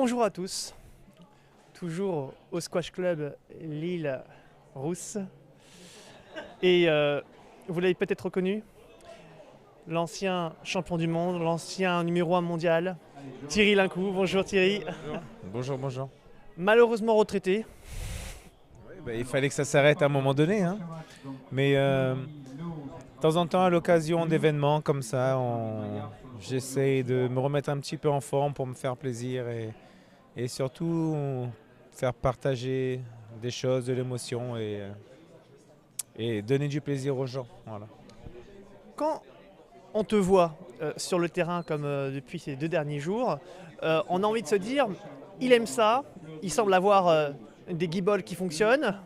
Bonjour à tous, toujours au Squash Club Lille Rousse. Et vous l'avez peut-être reconnu, l'ancien champion du monde, l'ancien numéro 1 mondial, Thierry Lincou. Bonjour Thierry. Bonjour, bonjour. Malheureusement retraité. Il fallait que ça s'arrête à un moment donné, hein. Mais de temps en temps, à l'occasion d'événements comme ça, j'essaie de me remettre un petit peu en forme pour me faire plaisir et surtout faire partager des choses, de l'émotion et donner du plaisir aux gens. Voilà. Quand on te voit sur le terrain comme depuis ces 2 derniers jours, on a envie de se dire, il aime ça, il semble avoir des guibolles qui fonctionnent.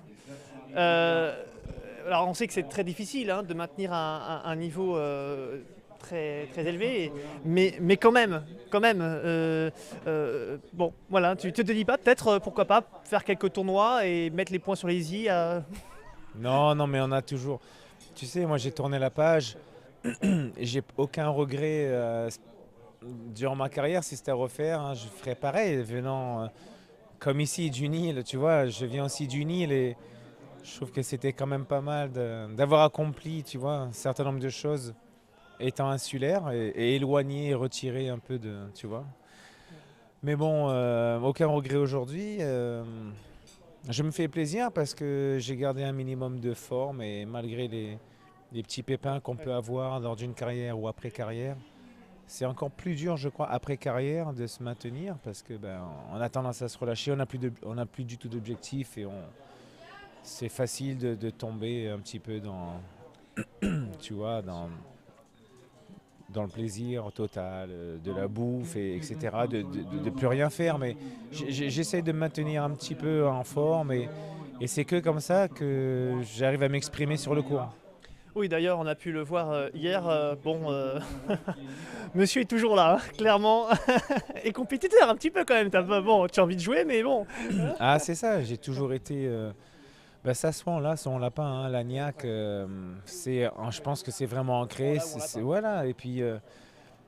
Euh, alors on sait que c'est très difficile de maintenir un niveau très, très élevé, mais quand même, bon voilà, tu te dis pas peut-être pourquoi pas faire quelques tournois et mettre les points sur les i. Non, non, mais on a toujours. Tu sais, moi j'ai tourné la page et j'ai aucun regret durant ma carrière. Si c'était à refaire, hein, je ferais pareil, venant comme ici du Nil. Tu vois, je viens aussi du Nil et je trouve que c'était quand même pas mal d'avoir accompli, tu vois, un certain nombre de choses étant insulaire et éloigné et retiré un peu de, tu vois. Mais bon, aucun regret aujourd'hui. Je me fais plaisir parce que j'ai gardé un minimum de forme et malgré les petits pépins qu'on peut avoir lors d'une carrière ou après carrière, c'est encore plus dur, je crois, après carrière de se maintenir parce que on a tendance à se relâcher, on n'a plus du tout d'objectif et c'est facile de tomber un petit peu dans, tu vois, dans le plaisir total, de la bouffe, etc., de plus rien faire. Mais j'essaie de me maintenir un petit peu en forme et c'est que comme ça que j'arrive à m'exprimer sur le court. Oui, d'ailleurs, on a pu le voir hier. Bon, monsieur est toujours là, clairement. Et compétiteur un petit peu quand même. Bon, tu as envie de jouer, mais bon. Ah, c'est ça, j'ai toujours été. Ça se vend là, son lapin, hein, l'agnac, je pense que c'est vraiment ancré. Voilà, et puis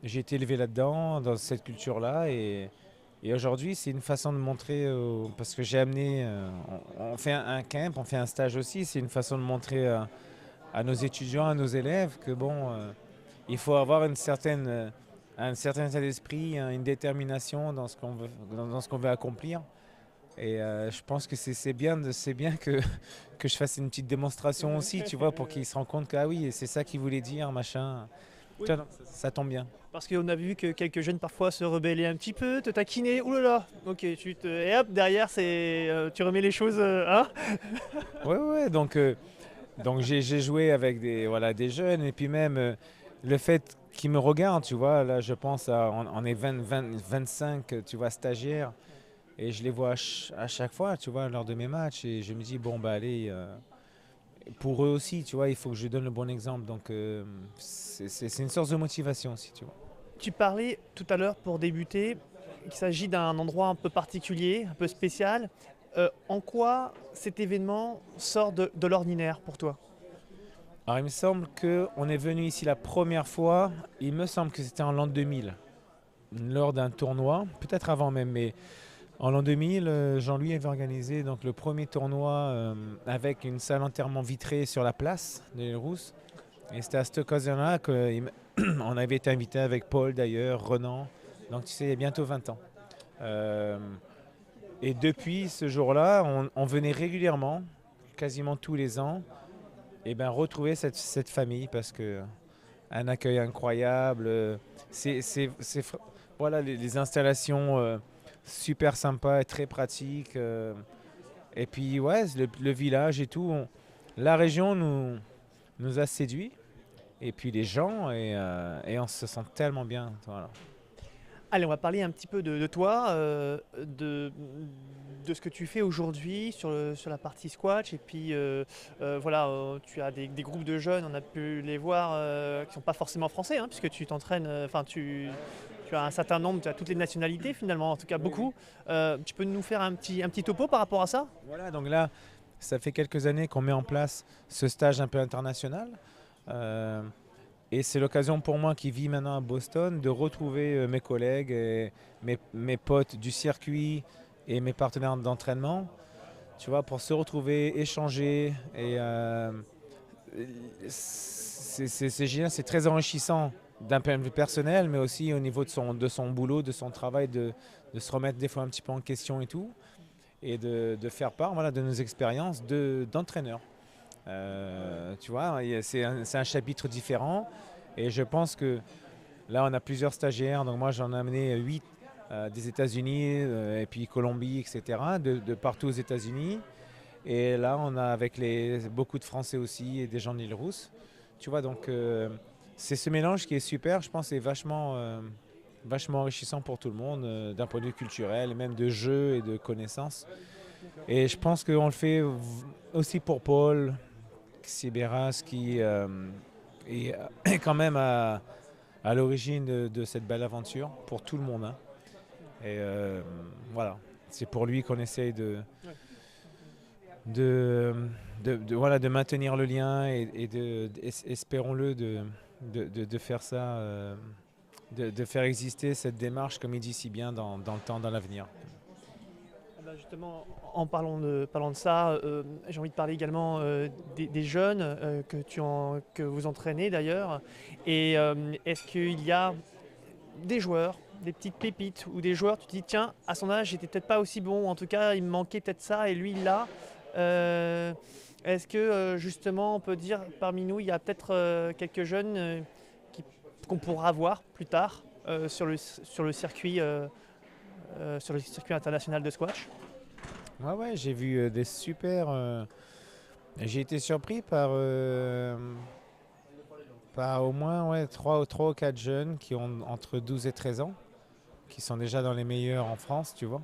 j'ai été élevé là-dedans, dans cette culture-là, et aujourd'hui c'est une façon de montrer, parce que j'ai amené, on fait un camp, on fait un stage aussi, c'est une façon de montrer à nos étudiants, à nos élèves que bon, il faut avoir un certain état d'esprit, hein, une détermination dans ce qu'on veut, dans ce qu'on veut accomplir. Et je pense que c'est bien que je fasse une petite démonstration aussi, tu vois, pour qu'ils se rendent compte que ah oui, c'est ça qu'il voulait dire, machin. Oui. Tiens, ça tombe bien. Parce qu'on a vu que quelques jeunes parfois se rebellaient un petit peu, te taquiner. Ouh là là. Ok, et hop, derrière, tu remets les choses. Hein. Ouais, ouais, donc j'ai joué avec voilà, des jeunes, et puis même le fait qu'ils me regardent, tu vois, là je pense on est 25, tu vois, stagiaires, et je les vois à chaque fois, tu vois, lors de mes matchs, et je me dis, bon, bah allez, pour eux aussi, tu vois, il faut que je donne le bon exemple. Donc, c'est une source de motivation aussi, tu vois. Tu parlais tout à l'heure pour débuter qu'il s'agit d'un endroit un peu particulier, un peu spécial. En quoi cet événement sort de l'ordinaire pour toi? Alors, il me semble qu'on est venu ici la première fois, il me semble que c'était en l'an 2000, lors d'un tournoi, peut-être avant même, mais en l'an 2000, Jean-Louis avait organisé donc, le premier tournoi avec une salle entièrement vitrée sur la place de l'île Rousse. Et c'était à cette occasion-là qu'on avait été invité avec Paul d'ailleurs, Renan, donc tu sais, il y a bientôt 20 ans. Euh, et depuis ce jour-là, on venait régulièrement, quasiment tous les ans, et retrouver cette famille parce que un accueil incroyable, voilà les installations super sympas et très pratiques. Et puis ouais, le village et tout, la région nous a séduits. Et puis les gens, et on se sent tellement bien. Voilà. Allez, on va parler un petit peu de toi, de ce que tu fais aujourd'hui sur la partie squash. Et puis voilà, tu as des groupes de jeunes, on a pu les voir, qui ne sont pas forcément français, puisque tu t'entraînes, enfin tu as un certain nombre, tu as toutes les nationalités finalement, en tout cas beaucoup. Tu peux nous faire un petit topo par rapport à ça? Voilà, donc là, ça fait quelques années qu'on met en place ce stage un peu international. Euh, Et c'est l'occasion pour moi qui vis maintenant à Boston de retrouver mes collègues, et mes potes du circuit et mes partenaires d'entraînement, tu vois, pour se retrouver, échanger. Et c'est génial, c'est très enrichissant d'un point de vue personnel, mais aussi au niveau de son boulot, de son travail, de se remettre des fois un petit peu en question et tout, et de faire part voilà, de nos expériences d'entraîneur. Tu vois, c'est un chapitre différent. Et je pense que là, on a plusieurs stagiaires. Donc moi, j'en ai amené 8 des États-Unis, et puis Colombie, etc., de partout aux États-Unis. Et là, on a avec beaucoup de Français aussi et des gens d'Île-Rousse. Tu vois, donc c'est ce mélange qui est super. Je pense que c'est vachement enrichissant pour tout le monde, d'un point de vue culturel, même de jeu et de connaissances. Et je pense qu'on le fait aussi pour Paul Sibéras qui est quand même à l'origine de cette belle aventure pour tout le monde, hein. Et voilà, c'est pour lui qu'on essaye voilà, de maintenir le lien espérons-le, de faire ça, de faire exister cette démarche, comme il dit si bien, dans le temps, dans l'avenir. Justement, en parlant de ça, j'ai envie de parler également des jeunes que vous entraînez d'ailleurs. Et est-ce qu'il y a des joueurs, des petites pépites ou des joueurs, tu te dis tiens, à son âge, j'étais peut-être pas aussi bon, ou en tout cas, il me manquait peut-être ça et lui, il l'a. Est-ce que justement, on peut dire parmi nous, il y a peut-être quelques jeunes qu'on pourra voir plus tard sur le circuit international de squash? Ouais, j'ai vu des super. J'ai été surpris par au moins ouais, 3 ou 4 jeunes qui ont entre 12 et 13 ans, qui sont déjà dans les meilleurs en France, tu vois.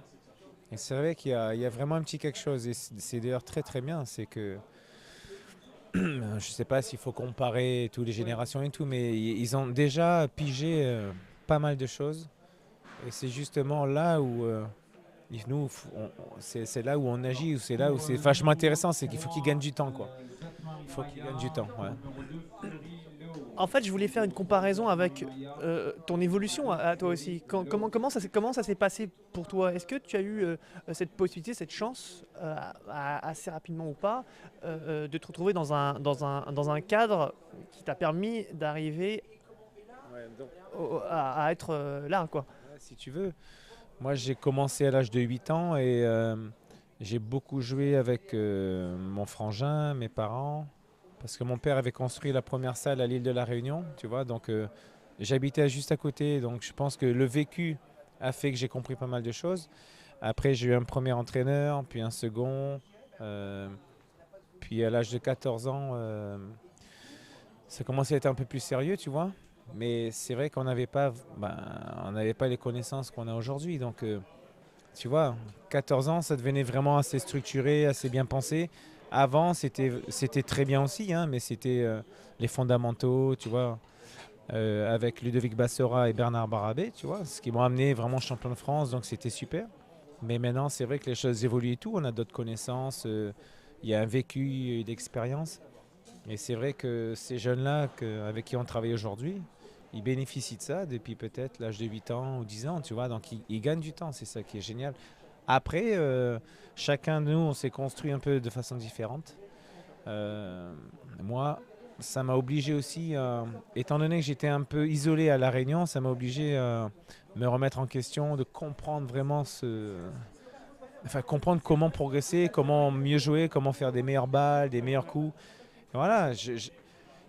Et c'est vrai qu'il y a vraiment un petit quelque chose, et c'est d'ailleurs très très bien, c'est que je sais pas s'il faut comparer toutes les générations et tout, mais ils ont déjà pigé pas mal de choses. Et c'est justement là où nous, c'est là où on agit, ou c'est là où c'est vachement intéressant, c'est qu'il faut qu'ils gagnent du temps, quoi. Il faut qu'ils gagnent du temps, ouais. En fait, je voulais faire une comparaison avec ton évolution à toi aussi. Comment ça s'est passé pour toi? Est-ce que tu as eu cette possibilité, cette chance, assez rapidement ou pas, de te retrouver dans un cadre qui t'a permis d'arriver Ouais, donc, à être là, quoi? ouais, si tu veux, moi j'ai commencé à l'âge de 8 ans, et j'ai beaucoup joué avec mon frangin, mes parents, parce que mon père avait construit la première salle à l'île de la Réunion, tu vois, donc j'habitais juste à côté, donc je pense que le vécu a fait que j'ai compris pas mal de choses. Après, j'ai eu un premier entraîneur, puis un second, euh, puis à l'âge de 14 ans, ça commençait à être un peu plus sérieux, tu vois. Mais c'est vrai on n'avait pas les connaissances qu'on a aujourd'hui, donc tu vois, 14 ans, ça devenait vraiment assez structuré, assez bien pensé. Avant, c'était très bien aussi, hein, mais c'était les fondamentaux, tu vois, avec Ludovic Bassora et Bernard Barabé, tu vois, ce qui m'ont amené vraiment champion de France, donc c'était super. Mais maintenant, c'est vrai que les choses évoluent et tout, on a d'autres connaissances, il y a un vécu, une expérience. Et c'est vrai que ces jeunes-là avec qui on travaille aujourd'hui, ils bénéficient de ça depuis peut-être l'âge de 8 ans ou 10 ans, tu vois. Donc ils gagnent du temps, c'est ça qui est génial. Après, chacun de nous, on s'est construit un peu de façon différente. Moi, ça m'a obligé aussi, étant donné que j'étais un peu isolé à La Réunion, ça m'a obligé à me remettre en question, de comprendre vraiment enfin, comprendre comment progresser, comment mieux jouer, comment faire des meilleures balles, des meilleurs coups. Voilà,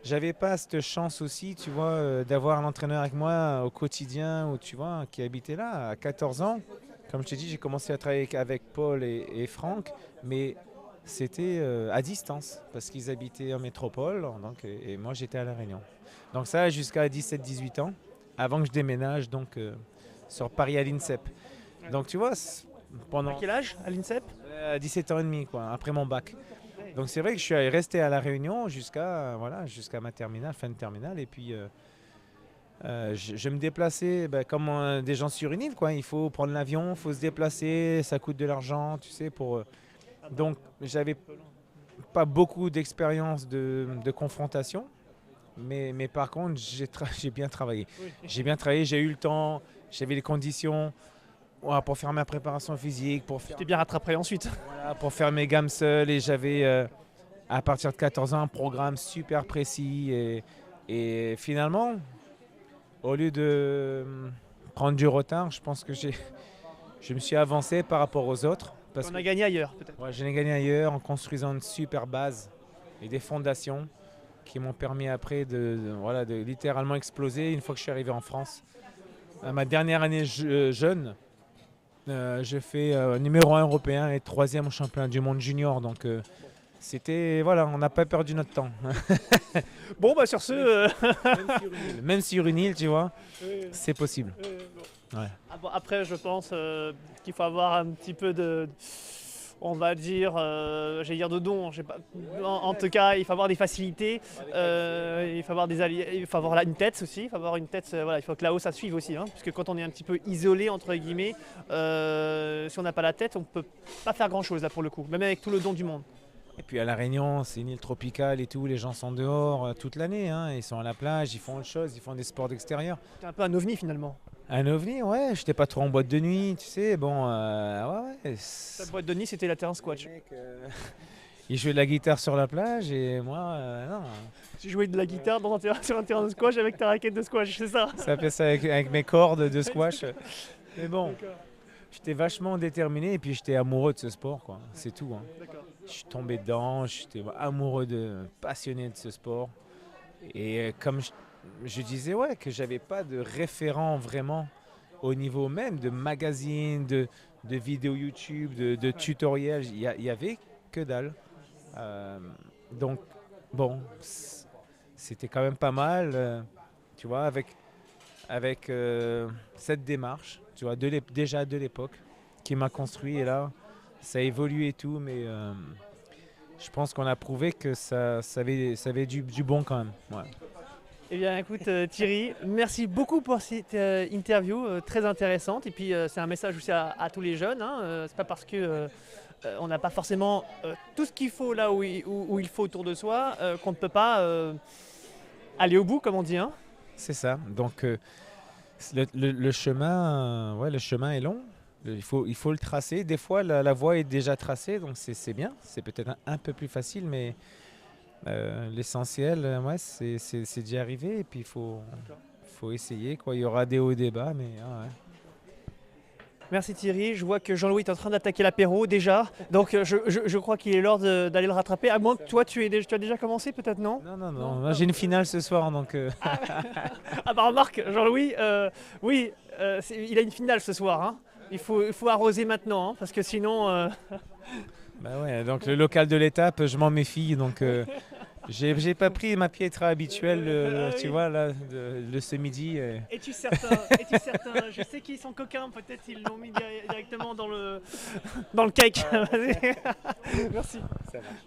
j'avais pas cette chance aussi, tu vois, d'avoir un entraîneur avec moi au quotidien, ou tu vois, qui habitait là à 14 ans. Comme je t'ai dit, j'ai commencé à travailler avec Paul et Franck, mais c'était à distance parce qu'ils habitaient en métropole, donc, et moi j'étais à La Réunion. Donc ça jusqu'à 17-18 ans, avant que je déménage donc sur Paris à l'INSEP. Donc tu vois, À pendant quel âge à l'INSEP? 17 ans et demi, quoi, après mon bac. Donc c'est vrai que je suis resté à La Réunion voilà, jusqu'à ma terminale, fin de terminale. Et puis je me déplaçais comme des gens sur une île, quoi. Il faut prendre l'avion, il faut se déplacer, ça coûte de l'argent, tu sais. Donc j'avais pas beaucoup d'expérience de confrontation. Mais par contre, j'ai bien travaillé. Oui. J'ai bien travaillé, j'ai eu le temps, j'avais les conditions voilà, pour faire ma préparation physique, Tu t'es bien rattrapé ensuite. voilà, pour faire mes gammes seules. Et j'avais, à partir de 14 ans, un programme super précis. Et finalement, au lieu de prendre du retard, je pense que je me suis avancé par rapport aux autres. Parce On que a gagné ailleurs, peut-être. ouais, je l'ai gagné ailleurs en construisant une super base et des fondations qui m'ont permis après voilà, de littéralement exploser une fois que je suis arrivé en France. À ma dernière année jeune, je fais numéro 1 européen et troisième au championnat du monde junior. Donc c'était, voilà, on n'a pas perdu notre temps. Bon, bah sur ce, Même sur une île, tu vois, c'est possible. bon. Ouais. Ah bon, après, je pense qu'il faut avoir un petit peu de, on va dire, j'allais dire de dons. Je sais pas. En tout cas, il faut avoir des facilités. Il faut avoir des alliés. Il faut avoir là, une tête aussi. Il faut avoir une tête. Voilà, il faut que là-haut ça suive aussi, hein, puisque quand on est un petit peu isolé entre guillemets, si on n'a pas la tête, on peut pas faire grand-chose là pour le coup, même avec tout le don du monde. Et puis à La Réunion, c'est une île tropicale et tout, les gens sont dehors toute l'année, hein, ils sont à la plage, ils font autre chose, ils font des sports d'extérieur. C'est un peu un ovni finalement. Un ovni, ouais, j'étais pas trop en boîte de nuit, tu sais, bon, ouais. La boîte de nuit, c'était la terrain squash. Ils jouaient de la guitare sur la plage et moi, non. Tu jouais de la guitare dans un sur un terrain de squash avec ta raquette de squash, c'est ça? Ça fait ça avec mes cordes de squash. Mais bon, j'étais vachement déterminé et puis j'étais amoureux de ce sport, quoi. C'est tout, hein. D'accord. Je suis tombé dedans, j'étais amoureux, passionné de ce sport. Et comme je disais, ouais, que j'avais pas de référent vraiment au niveau même de magazines, de vidéos YouTube, de tutoriels, il y avait que dalle. Donc, bon, c'était quand même pas mal, tu vois, avec cette démarche, tu vois, déjà de l'époque, qui m'a construit. Et là, ça a évolué et tout, mais je pense qu'on a prouvé que ça avait du bon quand même. Ouais. Eh bien, écoute, Thierry, merci beaucoup pour cette interview très intéressante. Et puis, c'est un message aussi à tous les jeunes, hein. C'est pas parce que on n'a pas forcément tout ce qu'il faut là où il faut autour de soi qu'on ne peut pas aller au bout, comme on dit, hein. C'est ça. Donc, le chemin, ouais, le chemin est long. Il faut le tracer. Des fois, la voie est déjà tracée, donc c'est bien. C'est peut-être un peu plus facile, mais l'essentiel, ouais, c'est d'y arriver. Et puis, faut essayer, quoi. Il y aura des hauts et des bas, mais ouais. Merci Thierry, je vois que Jean-Louis est en train d'attaquer l'apéro déjà, donc je crois qu'il est l'heure d'aller le rattraper, à moins que toi tu as déjà commencé peut-être, non? Non. Moi, j'ai une finale ce soir, donc. Ah bah remarque, Jean-Louis, oui, il a une finale ce soir, hein. Il faut arroser maintenant, hein, parce que sinon... Bah ouais, donc le local de l'étape, je m'en méfie, donc j'ai pas pris ma piètre habituelle, tu vois, là, de ce midi. Es-tu certain? Je sais qu'ils sont coquins, peut-être ils l'ont mis directement dans le cake. Vas-y. Merci. Ça marche.